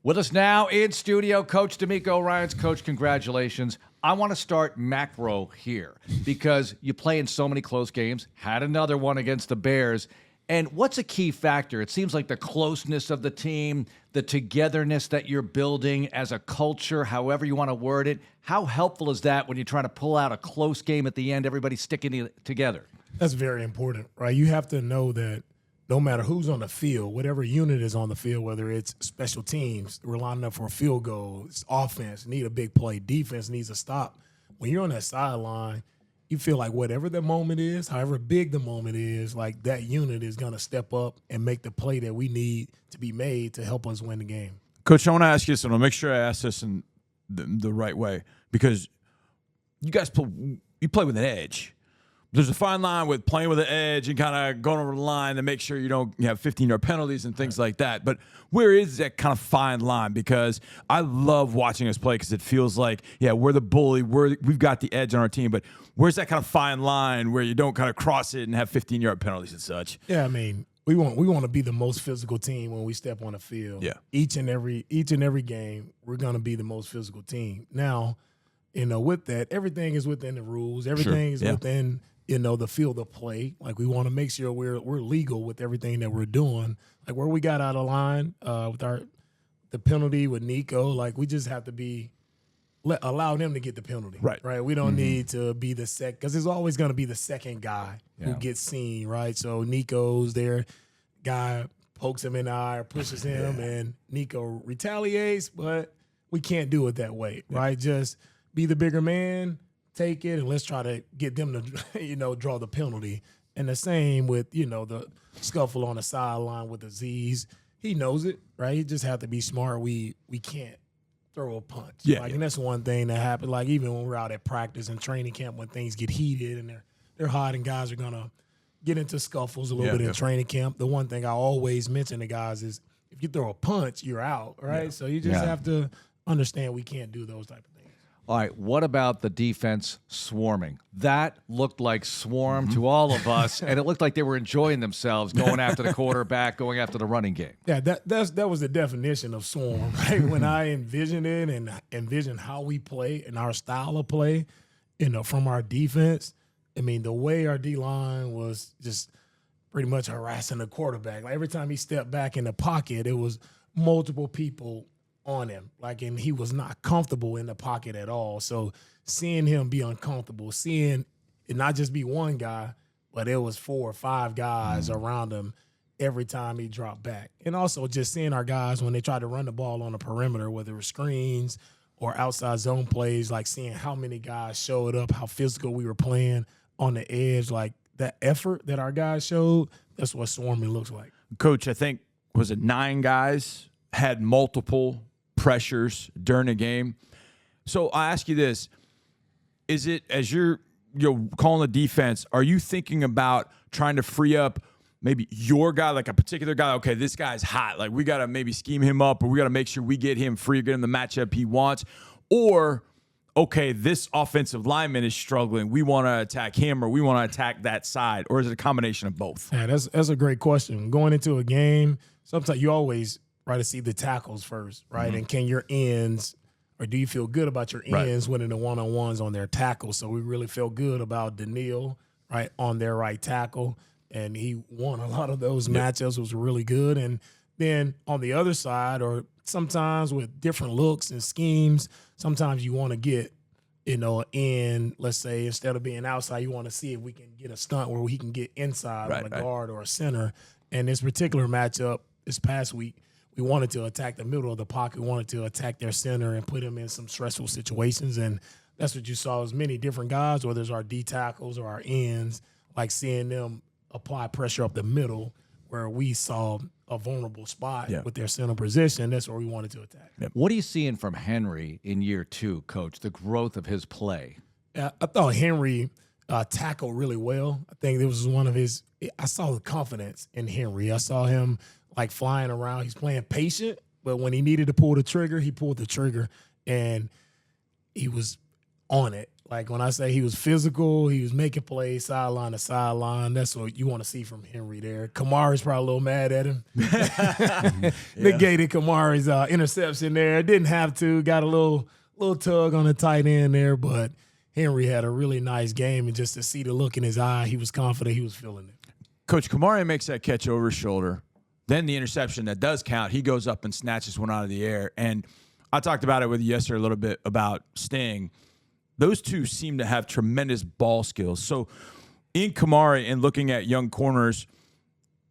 With us now in studio, Coach DeMeco Ryans. Coach, congratulations. I want to start macro here because you play in so many close games, had another one against the Bears. And what's a key factor? It seems like the closeness of the team, the togetherness that you're building as a culture, however you want to word it. How helpful is that when you're trying to pull out a close game at the end, everybody sticking it together? That's very important, right? You have to know that no matter who's on the field, whatever unit is on the field, whether it's special teams, we're lining up for a field goal, it's offense, need a big play, defense needs a stop. When you're on that sideline, you feel like whatever the moment is, however big the moment is, like that unit is going to step up and make the play that we need to be made to help us win the game. Coach, I want to ask you this, and I'll make sure I ask this in the right way, because you guys play with an edge. There's a fine line with playing with an edge and kind of going over the line to make sure you don't have 15-yard penalties and things like that. But where is that kind of fine line? Because I love watching us play because it feels like, yeah, we're the bully. We've got the edge on our team. But where's that kind of fine line where you don't kind of cross it and have 15-yard penalties and such? Yeah, I mean, we want to be the most physical team when we step on the field. Yeah. Each and every game, we're going to be the most physical team. Now, with that, everything is within the rules. Everything is within the field of play. Like, we want to make sure we're legal with everything that we're doing. Like, where we got out of line with the penalty with Nico, like, we just have to allow them to get the penalty. Right. We don't need to be the second, because there's always going to be the second guy who gets seen, right? So Nico's there, guy pokes him in the eye or pushes him, and Nico retaliates, but we can't do it that way, right? Just be the bigger man, take it, and let's try to get them to, draw the penalty. And the same with, the scuffle on the sideline with Aziz. He knows it, right? He just have to be smart. We can't throw a punch. And that's one thing that happened. Like, even when we're out at practice and training camp, when things get heated and they're hot and guys are going to get into scuffles a little bit in training camp, the one thing I always mention to guys is if you throw a punch, you're out, right? So you just have to understand we can't do those type of things. All right, what about the defense swarming? That looked like swarm to all of us, and it looked like they were enjoying themselves going after the quarterback, going after the running game. Yeah, that was the definition of swarm, right? When I envisioned it and envisioned how we play and our style of play, from our defense, I mean, the way our D-line was just pretty much harassing the quarterback. Like, every time he stepped back in the pocket, it was multiple people on him, and he was not comfortable in the pocket at all. So seeing him be uncomfortable, seeing it not just be one guy, but it was 4 or 5 guys around him every time he dropped back. And also just seeing our guys when they tried to run the ball on the perimeter, whether it was screens or outside zone plays, like seeing how many guys showed up, how physical we were playing on the edge, like that effort that our guys showed, that's what swarming looks like. Coach, I think, was it 9 guys had multiple pressures during a game. So I ask you this, is it, as you're calling the defense, are you thinking about trying to free up maybe your guy, like a particular guy? Okay, this guy's hot, like we got to maybe scheme him up, or we got to make sure we get him free, get him the matchup he wants. Or, okay, this offensive lineman is struggling, we want to attack him, or we want to attack that side? Or is it a combination of both? Yeah, that's a great question. Going into a game, sometimes you always to see the tackles first, right? And can your ends, or do you feel good about your ends winning the one-on-ones on their tackles? So we really feel good about Daniil, right, on their right tackle, and he won a lot of those matchups, was really good. And then on the other side, or sometimes with different looks and schemes, sometimes you want to get, an end, let's say, instead of being outside, you want to see if we can get a stunt where he can get inside on a guard or a center. And this particular matchup this past week, we wanted to attack the middle of the pocket. We wanted to attack their center and put him in some stressful situations. And that's what you saw, as many different guys, whether it's our D tackles or our ends, like seeing them apply pressure up the middle where we saw a vulnerable spot with their center position. That's where we wanted to attack. What are you seeing from Henry in year 2, Coach, the growth of his play? I thought Henry tackled really well. I think this was one of his – I saw the confidence in Henry. I saw him – like flying around. He's playing patient, but when he needed to pull the trigger, he pulled the trigger, and he was on it. Like when I say he was physical, he was making plays sideline to sideline. That's what you want to see from Henry there. Kamari's probably a little mad at him. Negated Kamari's interception there. Didn't have to. Got a little tug on the tight end there, but Henry had a really nice game. And just to see the look in his eye, he was confident. He was feeling it. Coach, Kamari makes that catch over his shoulder. Then the interception that does count, he goes up and snatches one out of the air. And I talked about it with you yesterday a little bit about Sting. Those two seem to have tremendous ball skills. So in Kamari and looking at young corners,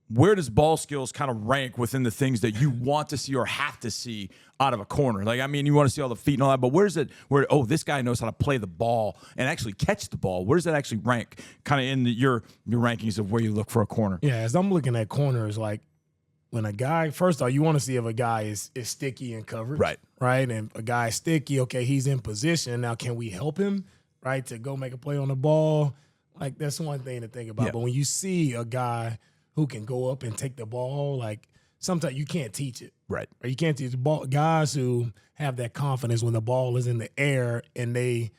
where does ball skills kind of rank within the things that you want to see or have to see out of a corner? Like, I mean, you want to see all the feet and all that, but where's it where, oh, this guy knows how to play the ball and actually catch the ball? Where does that actually rank kind of in your rankings of where you look for a corner? Yeah, as I'm looking at corners, like, when a guy, first of all, you want to see if a guy is sticky in coverage. Right. And a guy is sticky, okay, he's in position. Now, can we help him, right, to go make a play on the ball? Like, that's one thing to think about. Yeah. But when you see a guy who can go up and take the ball, like, sometimes you can't teach it. Right. Or you can't teach the ball. Guys who have that confidence when the ball is in the air and they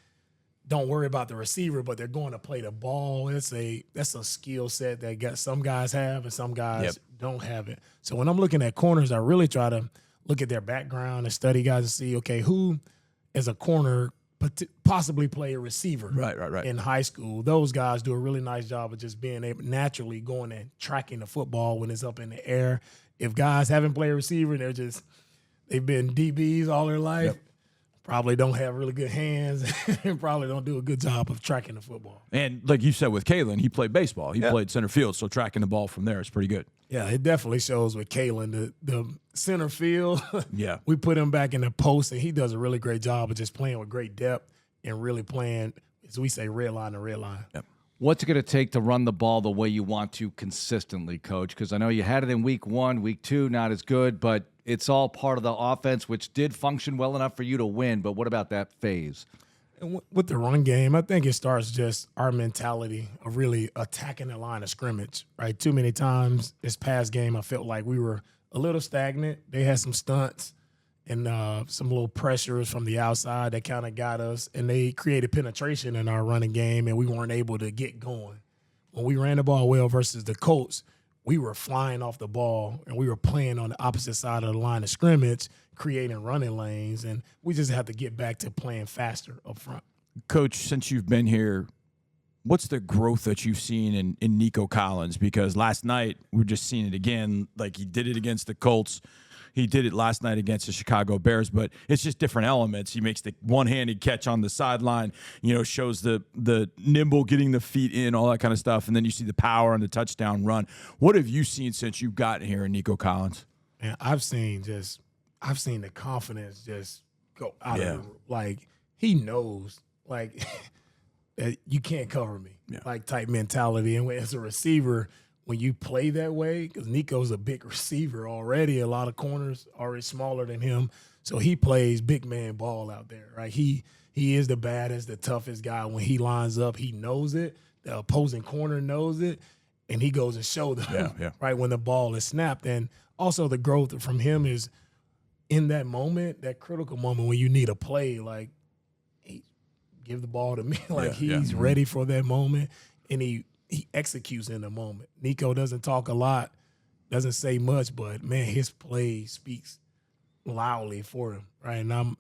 don't worry about the receiver, but they're going to play the ball. That's a skill set that some guys have and some guys don't have it. So when I'm looking at corners, I really try to look at their background and study guys and see, okay, who as a corner possibly play a receiver right. in high school. Those guys do a really nice job of just being able naturally going and tracking the football when it's up in the air. If guys haven't played a receiver, they've been DBs all their life. Probably don't have really good hands and probably don't do a good job of tracking the football. And like you said with Kalen, he played baseball. He played center field, so tracking the ball from there is pretty good. Yeah, it definitely shows with Kalen. The center field, we put him back in the post, and he does a really great job of just playing with great depth and really playing, as we say, red line to red line. Yep. What's it going to take to run the ball the way you want to consistently, Coach? Because I know you had it in week 1, week 2, not as good, but it's all part of the offense, which did function well enough for you to win. But what about that phase? And with the run game, I think it starts just our mentality of really attacking the line of scrimmage, right? Too many times this past game, I felt like we were a little stagnant. They had some stunts and some little pressures from the outside that kind of got us, and they created penetration in our running game, and we weren't able to get going. When we ran the ball well versus the Colts, we were flying off the ball, and we were playing on the opposite side of the line of scrimmage, creating running lanes, and we just have to get back to playing faster up front. Coach, since you've been here, what's the growth that you've seen in Nico Collins? Because last night we're just seeing it again, like he did it against the Colts. He did it last night against the Chicago Bears, but it's just different elements. He makes the one-handed catch on the sideline, shows the nimble getting the feet in, all that kind of stuff, and then you see the power and the touchdown run. What have you seen since you've gotten here in Nico Collins? Man, I've seen the confidence just go out of him. Like, he knows, like, that you can't cover me, like type mentality. And as a receiver, when you play that way, because Nico's a big receiver already, a lot of corners already smaller than him, so he plays big man ball out there, right? He is the baddest, the toughest guy. When he lines up, he knows it. The opposing corner knows it, and he goes and shows them, right, when the ball is snapped. And also the growth from him is in that moment, that critical moment when you need a play, like, hey, give the ball to me. Like, he's ready for that moment, and he executes in the moment. Nico doesn't talk a lot, doesn't say much, but, man, his play speaks loudly for him, right? And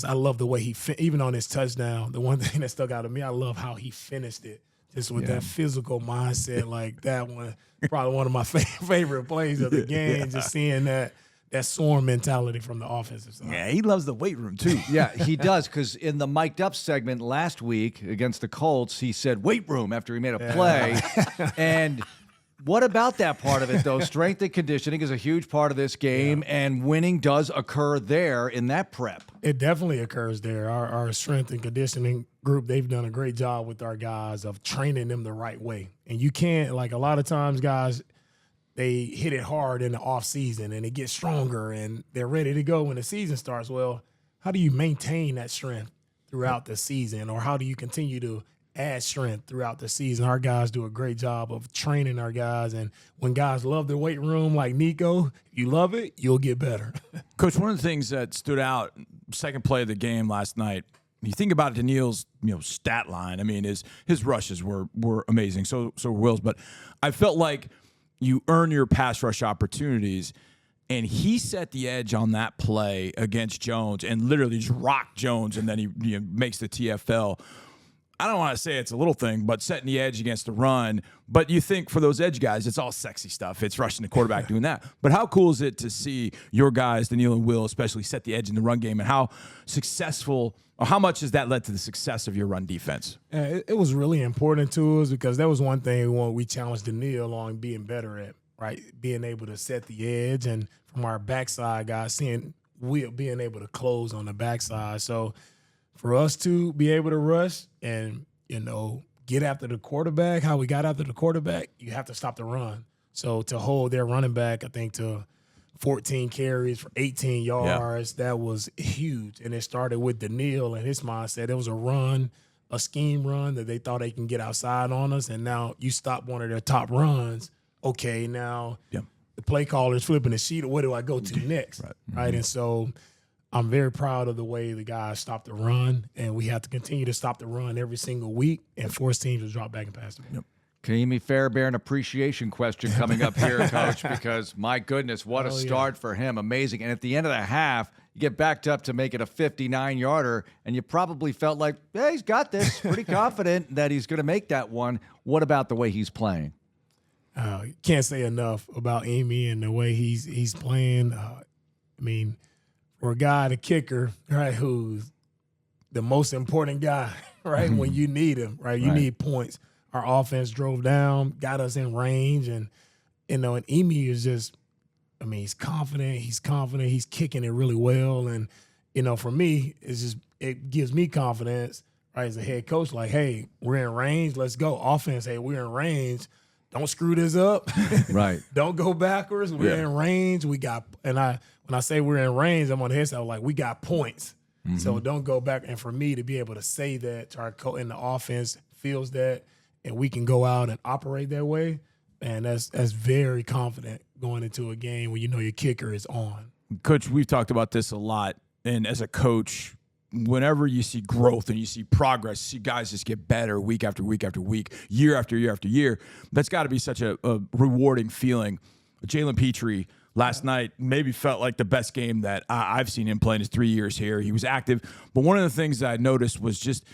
I love the way he even on his touchdown, the one thing that stuck out to me, I love how he finished it, just with that physical mindset. Like, that one, probably one of my favorite plays of the game, just seeing that swarm mentality from the offensive side. Yeah, he loves the weight room too. Yeah, he does, because in the mic'd up segment last week against the Colts, he said weight room after he made a play. And what about that part of it, though? Strength and conditioning is a huge part of this game, and winning does occur there in that prep. It definitely occurs there. Our strength and conditioning group, they've done a great job with our guys of training them the right way. And you can't, like, a lot of times guys – they hit it hard in the off season and it gets stronger and they're ready to go when the season starts. Well, how do you maintain that strength throughout the season, or how do you continue to add strength throughout the season? Our guys do a great job of training our guys, and when guys love their weight room like Nico, if you love it, you'll get better. Coach, one of the things that stood out, second play of the game last night, You think about Daniil's, stat line. I mean, his rushes were amazing. So were Will's. But I felt like you earn your pass rush opportunities, and he set the edge on that play against Jones and literally just rocked Jones, and then he makes the TFL. I don't want to say it's a little thing, but setting the edge against the run. But you think for those edge guys, it's all sexy stuff. It's rushing the quarterback doing that. But how cool is it to see your guys, Daniil and Will, especially set the edge in the run game, and how successful or how much has that led to the success of your run defense? It was really important to us because that was one thing we challenged Daniil on being better at, right? Being able to set the edge, and from our backside guys, seeing Will being able to close on the backside. So for us to be able to rush and, get after the quarterback, how we got after the quarterback, you have to stop the run. So to hold their running back, I think, to 14 carries for 18 yards, that was huge. And it started with Daniil and his mindset. It was a scheme run that they thought they can get outside on us, and now you stop one of their top runs. Okay, now the play caller is flipping the sheet. What do I go to next? Right? And so I'm very proud of the way the guys stopped the run, and we have to continue to stop the run every single week and force teams to drop back and pass the ball. Kahimi Fairbairn appreciation question coming up here, Coach, because my goodness, what a start for him. Amazing. And at the end of the half, you get backed up to make it a 59-yarder, and you probably felt like, hey, he's got this, pretty confident that he's going to make that one. What about the way he's playing? Can't say enough about Amy and the way he's playing. For a guy, the kicker, right, who's the most important guy, right, when you need him, right? You need points. Our offense drove down, got us in range, and, and Emi is just, he's confident. He's kicking it really well. And, for me, it gives me confidence, right, as a head coach, like, hey, we're in range. Let's go. Offense, hey, we're in range. Don't screw this up. Right. Don't go backwards. We're in range. When I say we're in range, I'm on the head side, like, we got points. Mm-hmm. So don't go back. And for me to be able to say that to our coach, and the offense feels that, and we can go out and operate that way, and that's very confident going into a game when your kicker is on. Coach, we've talked about this a lot, and as a coach, whenever you see growth and you see progress, you see guys just get better week after week after week, year after year after year, that's got to be such a rewarding feeling. Jaylen Petri last night maybe felt like the best game that I've seen him play in his 3 years here. He was active, but one of the things that I noticed was just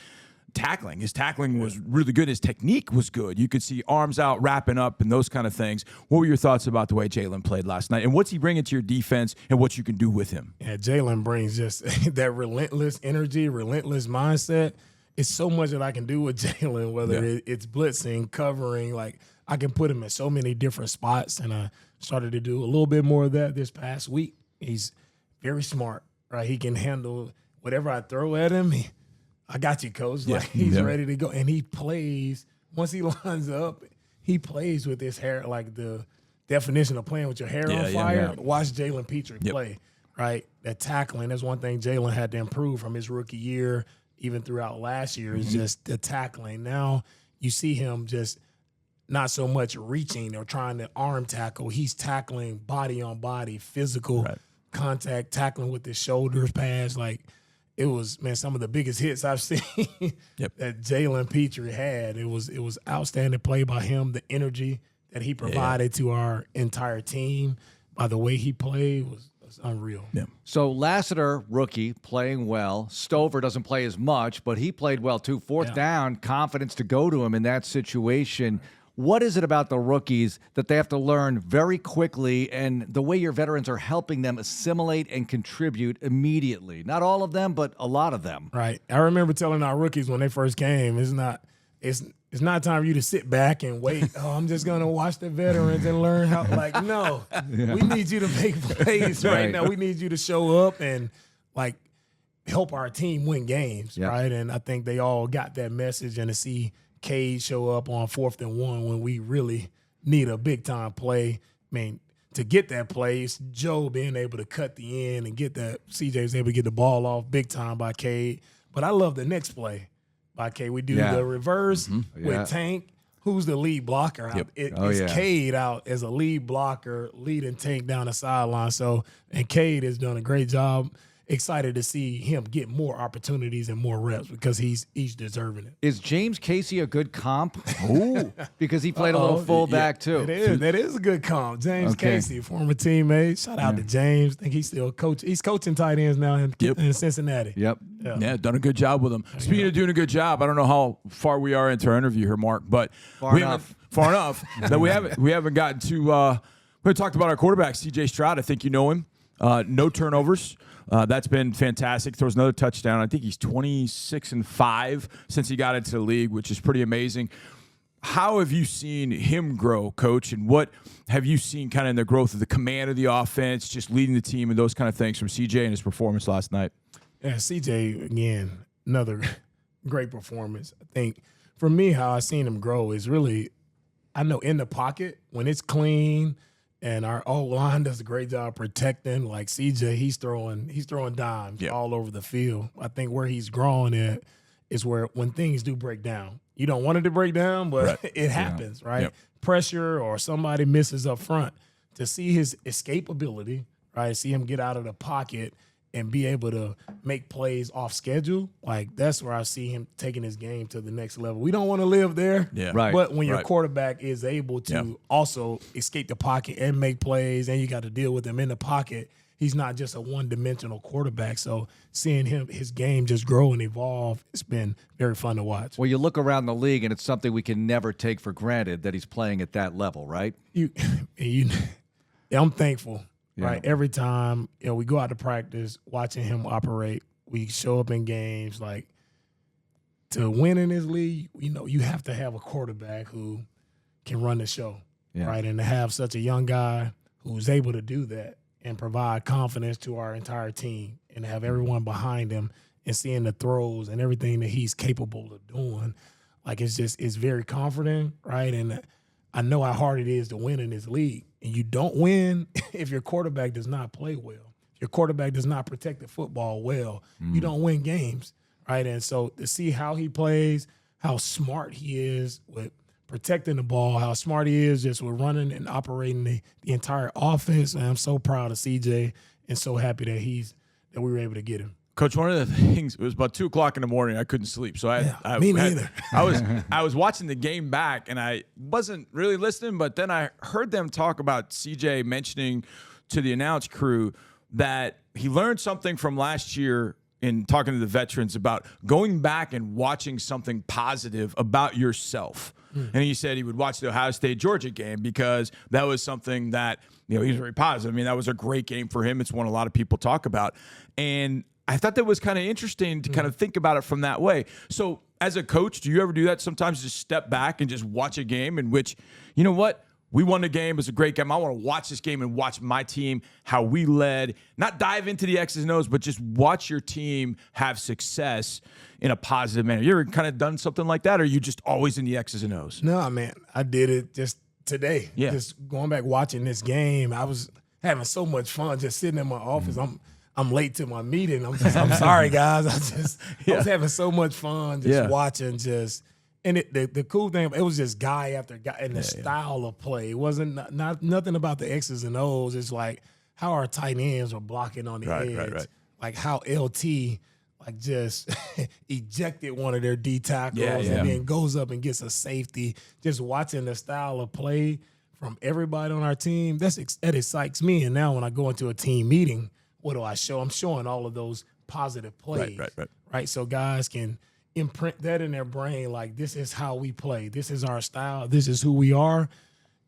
tackling. His tackling was really good. His technique was good. You could see arms out, wrapping up, and those kind of things. What were your thoughts about the way Jaylen played last night, and what's he bringing to your defense, and what you can do with him? Yeah, Jaylen brings just that relentless energy, relentless mindset. It's so much that I can do with Jaylen, whether it's blitzing, covering. Like, I can put him in so many different spots, and I started to do a little bit more of that this past week. He's very smart, right? He can handle whatever I throw at him. I got you, coach. Like, he's ready to go. And he plays, once he lines up, he plays with his hair, like the definition of playing with your hair on fire. Watch Jaylen Petri play, right? That tackling, that's one thing Jaylen had to improve from his rookie year, even throughout last year, is just the tackling. Now you see him just not so much reaching or trying to arm tackle. He's tackling body on body, physical contact, tackling with his shoulders, pads, like, it was, some of the biggest hits I've seen that Jaylen Petri had. It was outstanding play by him. The energy that he provided to our entire team by the way he played was unreal. Yeah. So Lassiter, rookie, playing well. Stover doesn't play as much, but he played well too. Fourth down, confidence to go to him in that situation. What is it about the rookies that they have to learn very quickly, and the way your veterans are helping them assimilate and contribute immediately? Not all of them, but a lot of them. Right. I remember telling our rookies when they first came, it's not time for you to sit back and wait. I'm just going to watch the veterans and learn how. Like, no, we need you to make plays right now. We need you to show up and, like, help our team win games, right? And I think they all got that message, and to see Cade show up on 4th and 1 when we really need a big-time play. To get that play, it's Joe being able to cut the end and get that. CJ was able to get the ball off big time by Cade. But I love the next play by Cade. We do the reverse with Tank. Who's the lead blocker? It's Cade out as a lead blocker, leading Tank down the sideline. And Cade has done a great job. excited to see him get more opportunities and more reps because he's deserving it. Is James Casey a good comp? Ooh, because he played a little fullback too. That is a good comp. James Casey, former teammate. Shout out to James. I think he's still he's coaching tight ends now in Cincinnati. Yep. Yeah, done a good job with him. Speaking of doing a good job, I don't know how far we are into our interview here, Marc, but far enough that we haven't gotten to. We talked about our quarterback, C.J. Stroud. I think you know him. No turnovers. That's been fantastic. Throws another touchdown. I think he's 26-5 since he got into the league, which is pretty amazing. How have you seen him grow, Coach? And what have you seen kind of in the growth of the command of the offense, just leading the team and those kind of things from C.J. and his performance last night? Yeah, C.J., again, another great performance. I think for me, how I've seen him grow is really, I know in the pocket, when it's clean – and our O-line does a great job protecting. Like CJ, he's throwing dimes all over the field. I think where he's growing at is where when things do break down, you don't want it to break down, but it happens, right? Yep. Pressure or somebody misses up front. To see his escapability, right? See him get out of the pocket and be able to make plays off schedule, like that's where I see him taking his game to the next level. We don't want to live there, but when your quarterback is able to also escape the pocket and make plays and you got to deal with him in the pocket, he's not just a one-dimensional quarterback. So seeing his game just grow and evolve, it's been very fun to watch. Well, you look around the league, and it's something we can never take for granted that he's playing at that level, right? I'm thankful. Yeah. Right, every time we go out to practice, watching him operate, we show up in games. Like to win in this league, you have to have a quarterback who can run the show, right? And to have such a young guy who's able to do that and provide confidence to our entire team, and have everyone behind him and seeing the throws and everything that he's capable of doing, like it's very confident, right? And I know how hard it is to win in this league. And you don't win if your quarterback does not play well. If your quarterback does not protect the football well, you don't win games, right? And so to see how he plays, how smart he is with protecting the ball, how smart he is just with running and operating the entire offense, and I'm so proud of CJ and so happy that we were able to get him. Coach, one of the things, it was about 2 o'clock in the morning. I couldn't sleep. So me neither. I was watching the game back, and I wasn't really listening, but then I heard them talk about CJ mentioning to the announce crew that he learned something from last year in talking to the veterans about going back and watching something positive about yourself. And he said he would watch the Ohio State-Georgia game because that was something that, he was very positive. I mean, that was a great game for him. It's one a lot of people talk about. And I thought that was kind of interesting to kind of think about it from that way. So as a coach, do you ever do that sometimes, just step back and just watch a game in which, you know what, we won the game, it was a great game. I want to watch this game and watch my team, how we led, not dive into the X's and O's, but just watch your team have success in a positive manner. You ever kind of done something like that, or are you just always in the X's and O's? No, man, I did it just today. Yeah. Just going back watching this game, I was having so much fun just sitting in my office. I'm late to my meeting. I'm sorry, guys. I was having so much fun just watching and the cool thing, it was just guy after guy and the style of play. It wasn't nothing about the X's and O's. It's like how our tight ends were blocking on the edge. Right. Like how LT just ejected one of their D tackles and then goes up and gets a safety. Just watching the style of play from everybody on our team, that excites me. And now when I go into a team meeting, what do I show? I'm showing all of those positive plays, right? So guys can imprint that in their brain, like this is how we play. This is our style. This is who we are.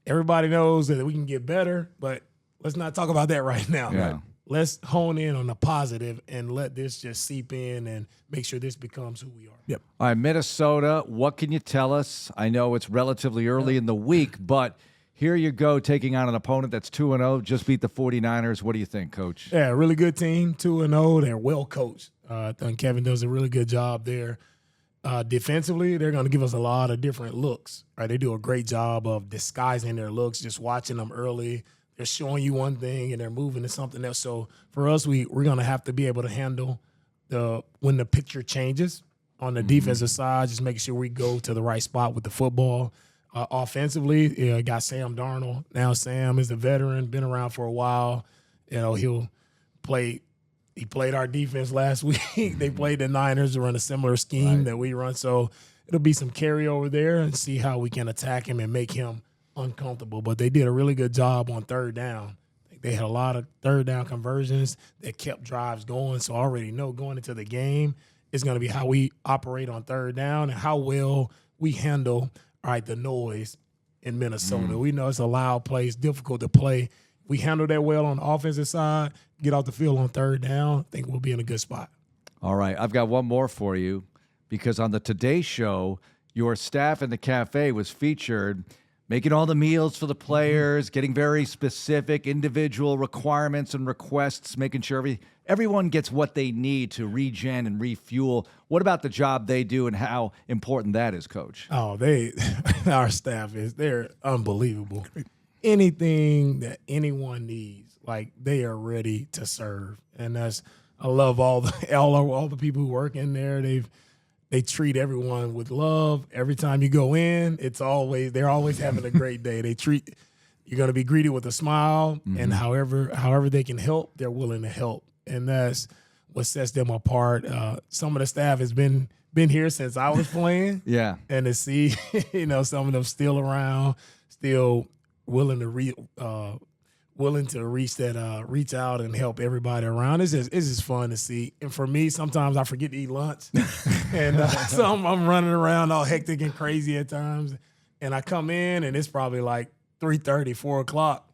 Everybody knows that we can get better, but let's not talk about that right now. Yeah. Let's hone in on the positive and let this just seep in and make sure this becomes who we are. Yep. All right, Minnesota, what can you tell us? I know it's relatively early in the week, but here you go, taking on an opponent that's 2-0, just beat the 49ers. What do you think, Coach? Yeah, really good team, 2-0. They're well coached. I think Kevin does a really good job there. Defensively, they're going to give us a lot of different looks. Right? They do a great job of disguising their looks, just watching them early. They're showing you one thing, and they're moving to something else. So for us, we're going to have to be able to handle when the picture changes on the defensive side, just making sure we go to the right spot with the football. Offensively, got Sam Darnold. Now Sam is a veteran, been around for a while. He'll play He played our defense last week. They played the Niners, run a similar scheme that we run. So it'll be some carryover there and see how we can attack him and make him uncomfortable. But they did a really good job on third down. They had a lot of third down conversions that kept drives going. So I already know going into the game, it's going to be how we operate on third down and how well we handle, the noise in Minnesota. We know it's a loud place, difficult to play. We handle that well on the offensive side, get off the field on third down, I think we'll be in a good spot. All right, I've got one more for you because on the Today Show, your staff in the cafe was featured making all the meals for the players, getting very specific individual requirements and requests, making sure everyone gets what they need to regen and refuel. What about the job they do and how important that is, Coach? Oh, our staff they're unbelievable. Anything that anyone needs, they are ready to serve. And I love all the people who work in there. They treat everyone with love. Every time you go in, they're always having a great day. You're going to be greeted with a smile, and however they can help, they're willing to help. And that's what sets them apart. Some of the staff has been here since I was playing. Yeah. And to see, some of them still around, still willing to reach out and help everybody around. It's just fun to see. And for me, sometimes I forget to eat lunch, and so I'm running around all hectic and crazy at times. And I come in, and it's probably like 3:30, 4 o'clock,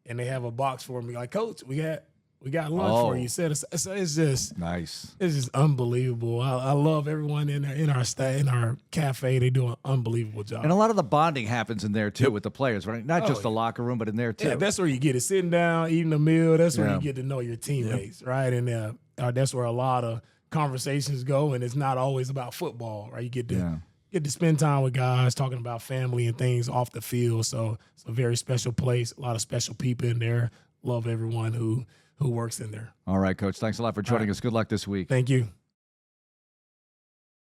and they have a box for me. Like, Coach, we got lunch for you. So it's just nice. It's just unbelievable. I love everyone in our cafe. They do an unbelievable job. And a lot of the bonding happens in there too with the players, right? Not just the locker room, but in there too. Yeah, that's where you get it. Sitting down, eating a meal. That's where you get to know your teammates, right? And that's where a lot of conversations go. And it's not always about football, right? You get to spend time with guys talking about family and things off the field. So it's a very special place. A lot of special people in there. Love everyone who works in there. All right, Coach. Thanks a lot for joining us. Good luck this week. Thank you.